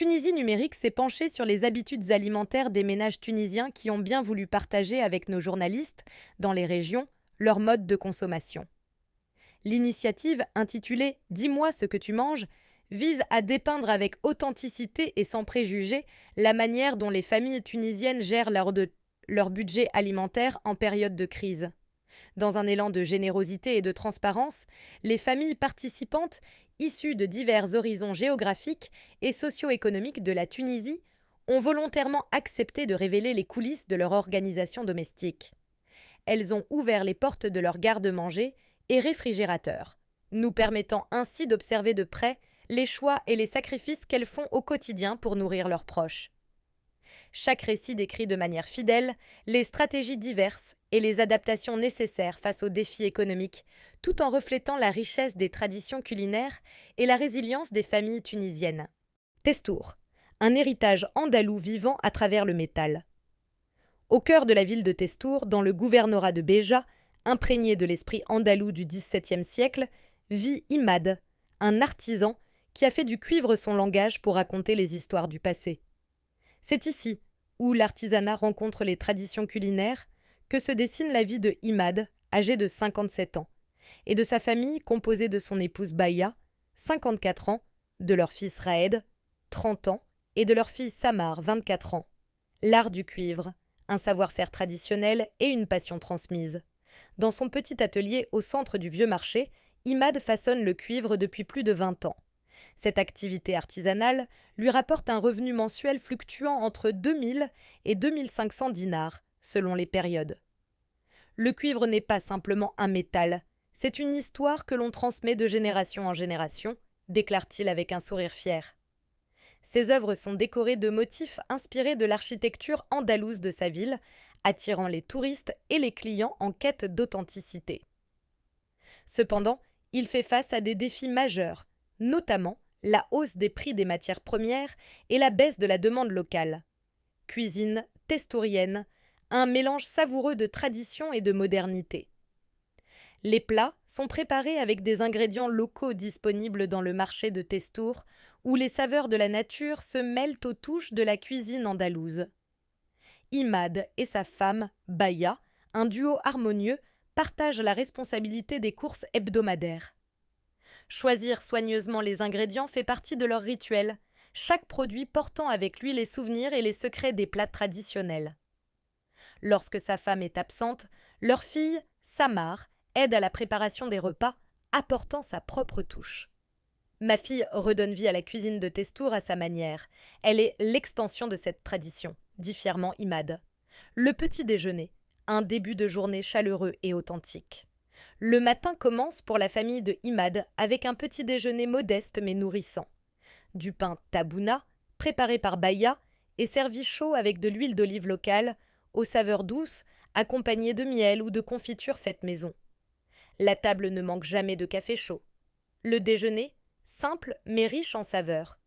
Tunisie numérique s'est penchée sur les habitudes alimentaires des ménages tunisiens qui ont bien voulu partager avec nos journalistes, dans les régions, leur mode de consommation. L'initiative, intitulée Dis-moi ce que tu manges, vise à dépeindre avec authenticité et sans préjugés la manière dont les familles tunisiennes gèrent leur budget alimentaire en période de crise. Dans un élan de générosité et de transparence, les familles participantes, issues de divers horizons géographiques et socio-économiques de la Tunisie, ont volontairement accepté de révéler les coulisses de leur organisation domestique. Elles ont ouvert les portes de leurs garde-manger et réfrigérateurs, nous permettant ainsi d'observer de près les choix et les sacrifices qu'elles font au quotidien pour nourrir leurs proches. Chaque récit décrit de manière fidèle les stratégies diverses et les adaptations nécessaires face aux défis économiques, tout en reflétant la richesse des traditions culinaires et la résilience des familles tunisiennes. Testour, un héritage andalou vivant à travers le métal. Au cœur de la ville de Testour, dans le gouvernorat de Béja, imprégné de l'esprit andalou du XVIIe siècle, vit Imad, un artisan qui a fait du cuivre son langage pour raconter les histoires du passé. C'est ici, où l'artisanat rencontre les traditions culinaires, que se dessine la vie de Imad, âgé de 57 ans, et de sa famille composée de son épouse Baya, 54 ans, de leur fils Raed, 30 ans, et de leur fille Samar, 24 ans. L'art du cuivre, un savoir-faire traditionnel et une passion transmise. Dans son petit atelier au centre du Vieux Marché, Imad façonne le cuivre depuis plus de 20 ans. Cette activité artisanale lui rapporte un revenu mensuel fluctuant entre 2000 et 2500 dinars, selon les périodes. Le cuivre n'est pas simplement un métal, c'est une histoire que l'on transmet de génération en génération, déclare-t-il avec un sourire fier. Ses œuvres sont décorées de motifs inspirés de l'architecture andalouse de sa ville, attirant les touristes et les clients en quête d'authenticité. Cependant, il fait face à des défis majeurs, notamment la hausse des prix des matières premières et la baisse de la demande locale. Cuisine testourienne, un mélange savoureux de tradition et de modernité. Les plats sont préparés avec des ingrédients locaux disponibles dans le marché de Testour, où les saveurs de la nature se mêlent aux touches de la cuisine andalouse. Imad et sa femme, Baya, un duo harmonieux, partagent la responsabilité des courses hebdomadaires. Choisir soigneusement les ingrédients fait partie de leur rituel, chaque produit portant avec lui les souvenirs et les secrets des plats traditionnels. Lorsque sa femme est absente, leur fille, Samar, aide à la préparation des repas, apportant sa propre touche. Ma fille redonne vie à la cuisine de Testour à sa manière. Elle est l'extension de cette tradition, dit fièrement Imad. Le petit déjeuner, un début de journée chaleureux et authentique. Le matin commence pour la famille de Imad avec un petit déjeuner modeste mais nourrissant. Du pain tabouna, préparé par Baya, et servi chaud avec de l'huile d'olive locale, aux saveurs douces, accompagné de miel ou de confiture faite maison. La table ne manque jamais de café chaud. Le déjeuner, simple mais riche en saveurs.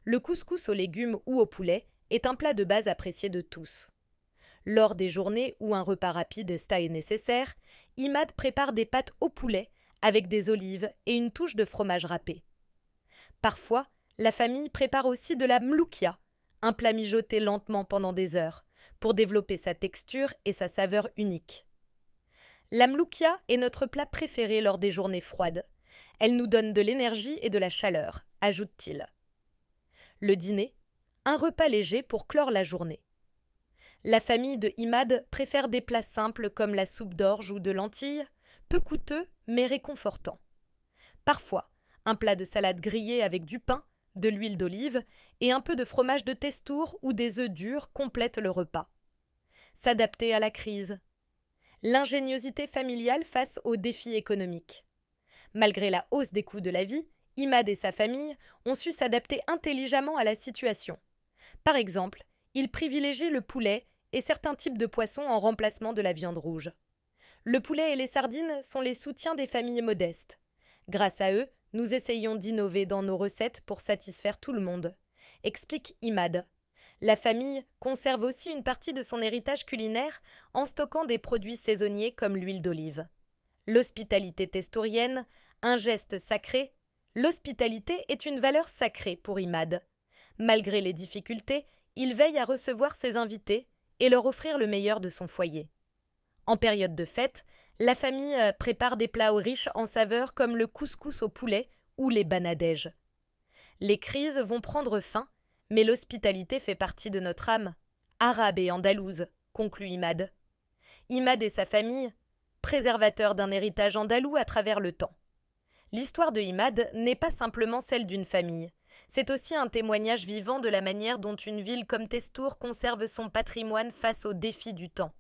Le couscous aux légumes ou au poulet est un plat de base apprécié de tous. Lors des journées où un repas rapide est nécessaire, Imad prépare des pâtes au poulet avec des olives et une touche de fromage râpé. Parfois, la famille prépare aussi de la mloukia, un plat mijoté lentement pendant des heures, pour développer sa texture et sa saveur unique. La mloukia est notre plat préféré lors des journées froides. Elle nous donne de l'énergie et de la chaleur, ajoute-t-il. Le dîner, un repas léger pour clore la journée. La famille de Imad préfère des plats simples comme la soupe d'orge ou de lentilles, peu coûteux mais réconfortants. Parfois, un plat de salade grillée avec du pain, de l'huile d'olive et un peu de fromage de Testour ou des œufs durs complètent le repas. S'adapter à la crise. L'ingéniosité familiale face aux défis économiques. Malgré la hausse des coûts de la vie, Imad et sa famille ont su s'adapter intelligemment à la situation. Par exemple, ils privilégient le poulet et certains types de poissons en remplacement de la viande rouge. Le poulet et les sardines sont les soutiens des familles modestes. Grâce à eux, nous essayons d'innover dans nos recettes pour satisfaire tout le monde, explique Imad. La famille conserve aussi une partie de son héritage culinaire en stockant des produits saisonniers comme l'huile d'olive. L'hospitalité testourienne, un geste sacré. L'hospitalité est une valeur sacrée pour Imad. Malgré les difficultés, il veille à recevoir ses invités et leur offrir le meilleur de son foyer. En période de fête, la famille prépare des plats riches en saveurs comme le couscous au poulet ou les banadèges. Les crises vont prendre fin, mais l'hospitalité fait partie de notre âme, arabe et andalouse, conclut Imad. Imad et sa famille, préservateurs d'un héritage andalou à travers le temps. L'histoire de Imad n'est pas simplement celle d'une famille. C'est aussi un témoignage vivant de la manière dont une ville comme Testour conserve son patrimoine face aux défis du temps.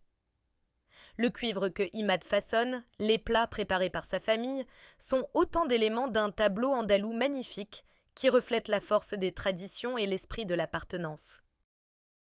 Le cuivre que Imad façonne, les plats préparés par sa famille, sont autant d'éléments d'un tableau andalou magnifique qui reflète la force des traditions et l'esprit de l'appartenance.